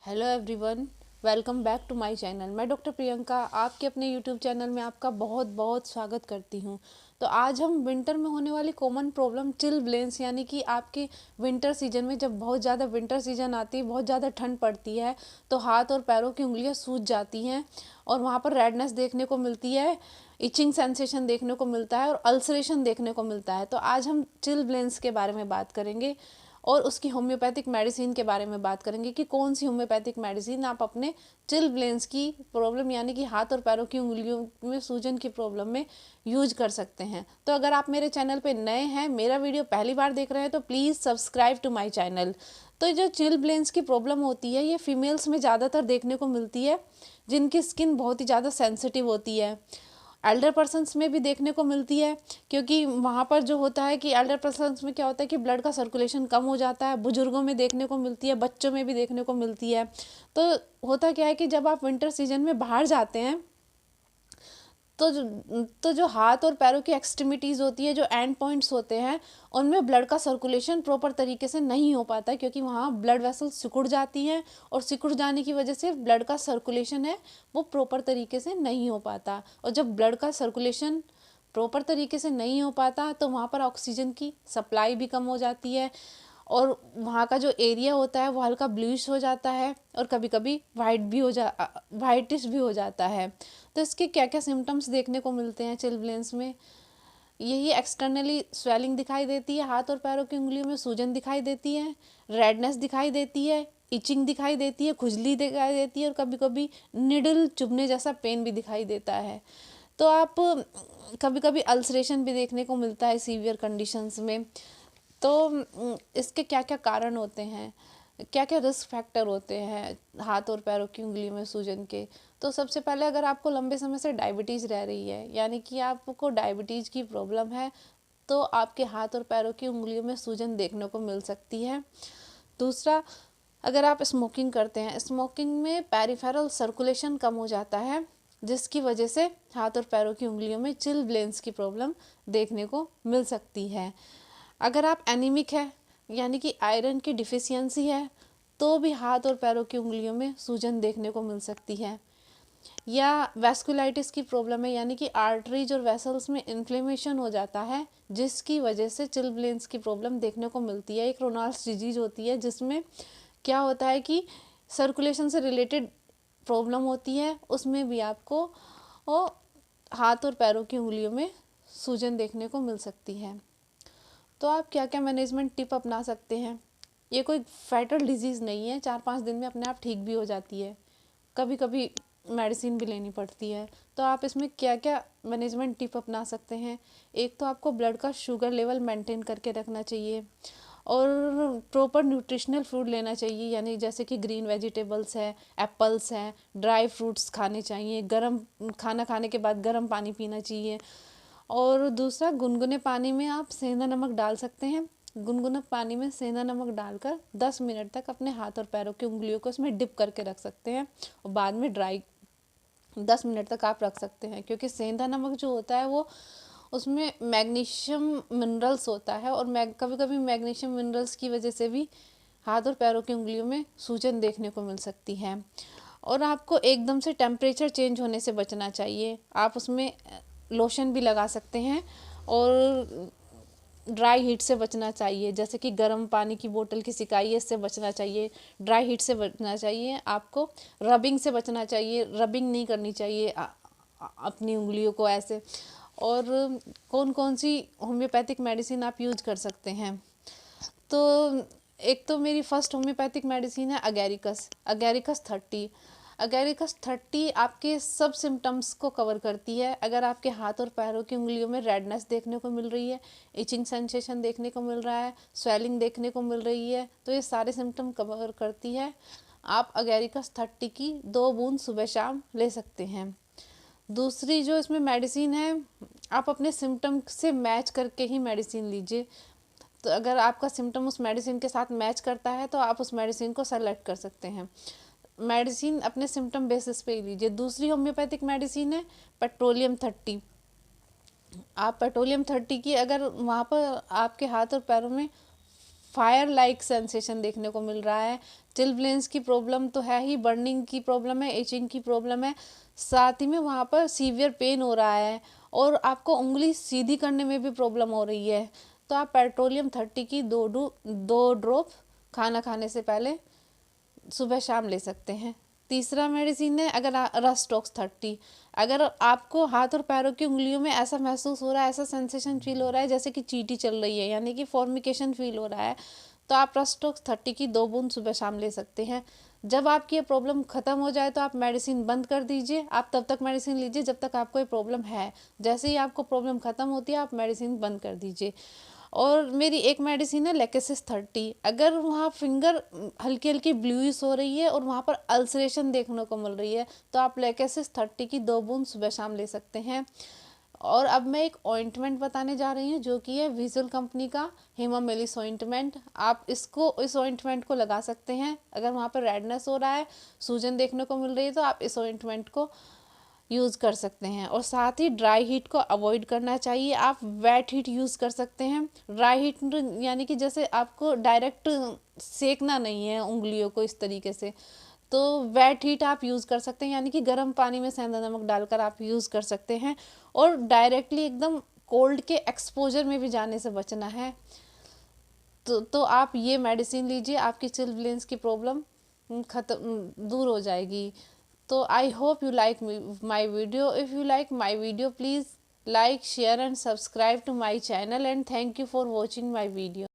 Hello everyone, welcome back to my channel. मैं doctor Priyanka आपके अपने यूट्यूब चैनल में आपका बहुत बहुत स्वागत करती हूं। तो आज हम विंटर में होने वाली कॉमन प्रॉब्लम चिलब्लेंस यानी कि आपके विंटर सीजन में जब बहुत ज़्यादा विंटर सीजन आती है, बहुत ज़्यादा ठंड पड़ती है तो हाथ और पैरों की उंगलियां सूज जाती हैं और वहाँ पर रेडनेस देखने को मिलती है, इचिंग सेंसेशन देखने को मिलता है और अल्सरेशन देखने को मिलता है। तो आज हम चिलब्लेंस के बारे में बात करेंगे और उसकी होम्योपैथिक मेडिसिन के बारे में बात करेंगे कि कौन सी होम्योपैथिक मेडिसिन आप अपने चिलब्लेंस की प्रॉब्लम यानी कि हाथ और पैरों की उंगलियों में सूजन की प्रॉब्लम में यूज कर सकते हैं। तो अगर आप मेरे चैनल पे नए हैं, मेरा वीडियो पहली बार देख रहे हैं तो please subscribe to my channel. तो जो चिलब्लेंस की प्रॉब्लम होती है ये फीमेल्स में ज़्यादातर देखने को मिलती है जिनकी स्किन बहुत ही ज़्यादा सेंसिटिव होती है। एल्डर पर्सन्स में भी देखने को मिलती है क्योंकि वहाँ पर जो होता है कि एल्डर पर्सन्स में क्या होता है कि ब्लड का सर्कुलेशन कम हो जाता है। बुजुर्गों में देखने को मिलती है, बच्चों में भी देखने को मिलती है। तो होता क्या है कि जब आप विंटर सीजन में बाहर जाते हैं तो जो हाथ और पैरों की एक्सट्रीमिटीज़ होती है, जो एंड पॉइंट्स होते हैं, उनमें ब्लड का सर्कुलेशन प्रॉपर तरीके से नहीं हो पाता है क्योंकि वहाँ ब्लड वेसल्स सिकुड़ जाती हैं और सिकुड़ जाने की वजह से ब्लड का सर्कुलेशन है वो प्रॉपर तरीके से नहीं हो पाता। और जब ब्लड का सर्कुलेशन प्रॉपर तरीके से नहीं हो पाता तो वहाँ पर ऑक्सीजन की सप्लाई भी कम हो जाती है और वहाँ का जो एरिया होता है वो हल्का ब्लूइश हो जाता है और कभी कभी वाइटिश भी हो जाता है। तो इसके क्या क्या सिम्टम्स देखने को मिलते हैं चिलब्लेंस में? यही एक्सटर्नली स्वेलिंग दिखाई देती है, हाथ और पैरों की उंगलियों में सूजन दिखाई देती है, रेडनेस दिखाई देती है, इचिंग दिखाई देती है, खुजली दिखाई देती है और कभी कभी निडल चुभने जैसा पेन भी दिखाई देता है। तो आप कभी कभी अल्सरेशन भी देखने को मिलता है सीवियर कंडीशंस में। तो इसके क्या क्या कारण होते हैं, क्या क्या रिस्क फैक्टर होते हैं हाथ और पैरों की उंगलियों में सूजन के? तो सबसे पहले अगर आपको लंबे समय से डायबिटीज़ रह रही है यानी कि आपको डायबिटीज़ की प्रॉब्लम है तो आपके हाथ और पैरों की उंगलियों में सूजन देखने को मिल सकती है। दूसरा, अगर आप स्मोकिंग करते हैं, स्मोकिंग में पेरिफेरल सर्कुलेशन कम हो जाता है जिसकी वजह से हाथ और पैरों की उंगलियों में चिलब्लेंस की प्रॉब्लम देखने को मिल सकती है। अगर आप एनीमिक है यानी कि आयरन की डिफिशियंसी है तो भी हाथ और पैरों की उंगलियों में सूजन देखने को मिल सकती है। या वैस्कुलाइटिस की प्रॉब्लम है यानी कि आर्टरीज और वेसल्स में इन्फ्लेमेशन हो जाता है जिसकी वजह से चिलब्लेंस की प्रॉब्लम देखने को मिलती है। एक रोनाल्ड्स डिजीज होती है जिसमें क्या होता है कि सर्कुलेशन से रिलेटेड प्रॉब्लम होती है, उसमें भी आपको वो हाथ और पैरों की उंगलियों में सूजन देखने को मिल सकती है। तो आप क्या क्या मैनेजमेंट टिप अपना सकते हैं? ये कोई फैटल डिजीज़ नहीं है, 4-5 दिन में अपने आप ठीक भी हो जाती है, कभी कभी मेडिसिन भी लेनी पड़ती है। तो आप इसमें क्या क्या मैनेजमेंट टिप अपना सकते हैं? एक तो आपको ब्लड का शुगर लेवल मेंटेन करके रखना चाहिए और प्रॉपर न्यूट्रिशनल फूड लेना चाहिए यानी जैसे कि ग्रीन वेजिटेबल्स है, एप्पल्स हैं, ड्राई फ्रूट्स खाने चाहिए, गर्म खाना खाने के बाद गर्म पानी पीना चाहिए। और दूसरा, गुनगुने पानी में आप सेंधा नमक डाल सकते हैं। गुनगुना पानी में सेंधा नमक डालकर 10 मिनट तक अपने हाथ और पैरों की उंगलियों को उसमें डिप करके रख सकते हैं और बाद में ड्राई 10 मिनट तक आप रख सकते हैं क्योंकि सेंधा नमक जो होता है वो उसमें मैग्नीशियम मिनरल्स होता है और कभी कभी मैग्नीशियम मिनरल्स की वजह से भी हाथ और पैरों की उंगलियों में सूजन देखने को मिल सकती है। और आपको एकदम से टेम्परेचर चेंज होने से बचना चाहिए। आप उसमें लोशन भी लगा सकते हैं और ड्राई हीट से बचना चाहिए जैसे कि गर्म पानी की बोतल की सिकाई है, इससे बचना चाहिए। ड्राई हीट से बचना चाहिए आपको, रबिंग से बचना चाहिए, रबिंग नहीं करनी चाहिए अपनी उंगलियों को ऐसे। और कौन कौन सी होम्योपैथिक मेडिसिन आप यूज कर सकते हैं? तो एक तो मेरी फर्स्ट होम्योपैथिक मेडिसिन है अगैरिकस, अगैरिकस 30 आपके सब सिम्टम्स को कवर करती है। अगर आपके हाथ और पैरों की उंगलियों में रेडनेस देखने को मिल रही है, इचिंग सेंसेशन देखने को मिल रहा है, स्वेलिंग देखने को मिल रही है, तो ये सारे सिम्टम कवर करती है। आप अगैरिकस 30 की 2 बूंद सुबह शाम ले सकते हैं। दूसरी जो इसमें मेडिसिन है, आप अपने सिम्टम से मैच करके ही मेडिसिन लीजिए। तो अगर आपका सिम्टम उस मेडिसिन के साथ मैच करता है तो आप उस मेडिसिन को सेलेक्ट कर सकते हैं। मेडिसिन अपने सिम्टम बेसिस पे ही लीजिए। दूसरी होम्योपैथिक मेडिसिन है पेट्रोलियम 30। आप पेट्रोलियम 30 की अगर वहाँ पर आपके हाथ और पैरों में फायर लाइक सेंसेशन देखने को मिल रहा है, चिलब्लेंस की प्रॉब्लम तो है ही, बर्निंग की प्रॉब्लम है, इचिंग की प्रॉब्लम है, साथ ही में वहाँ पर सीवियर पेन हो रहा है और आपको उंगली सीधी करने में भी प्रॉब्लम हो रही है। तो आप पेट्रोलियम 30 की 2 ड्रॉप खाना खाने से पहले सुबह शाम ले सकते हैं। तीसरा मेडिसिन है अगर रस्टॉक्स 30। अगर आपको हाथ और पैरों की उंगलियों में ऐसा महसूस हो रहा है, ऐसा सेंसेशन फील हो रहा है जैसे कि चींटी चल रही है, यानी कि फॉर्मिकेशन फील हो रहा है, तो आप रस्टॉक्स 30 की 2 बूंद सुबह शाम ले सकते हैं। जब आपकी ये प्रॉब्लम ख़त्म हो जाए तो आप मेडिसिन बंद कर दीजिए। आप तब तक मेडिसिन लीजिए जब तक आपको ये प्रॉब्लम है। जैसे ही आपको प्रॉब्लम ख़त्म होती है आप मेडिसिन बंद कर दीजिए। और मेरी एक मेडिसिन है लेकेसिस 30। अगर वहाँ फिंगर हल्की हल्की ब्लूइश हो रही है और वहाँ पर अल्सरेशन देखने को मिल रही है तो आप लेकेसिस 30 की 2 बूंद सुबह शाम ले सकते हैं। और अब मैं एक ऑइंटमेंट बताने जा रही हूँ जो कि है विजुअल कंपनी का हेमामेलिस ऑइंटमेंट। आप इस ऑइंटमेंट को लगा सकते हैं। अगर वहाँ पर रेडनेस हो रहा है, सूजन देखने को मिल रही है तो आप इस ऑइंटमेंट को यूज़ कर सकते हैं। और साथ ही ड्राई हीट को अवॉइड करना चाहिए। आप वेट हीट यूज़ कर सकते हैं। ड्राई हीट यानी कि जैसे आपको डायरेक्ट सेकना नहीं है उंगलियों को इस तरीके से, तो वेट हीट आप यूज़ कर सकते हैं, यानी कि गर्म पानी में सेंधा नमक डालकर आप यूज़ कर सकते हैं। और डायरेक्टली एकदम कोल्ड के एक्सपोजर में भी जाने से बचना है। तो आप ये मेडिसिन लीजिए, आपकी चिलब्लेंस की प्रॉब्लम खत्म दूर हो जाएगी। तो I hope you like my video. If you like my video please like, share and subscribe to my channel, and thank you for watching my video.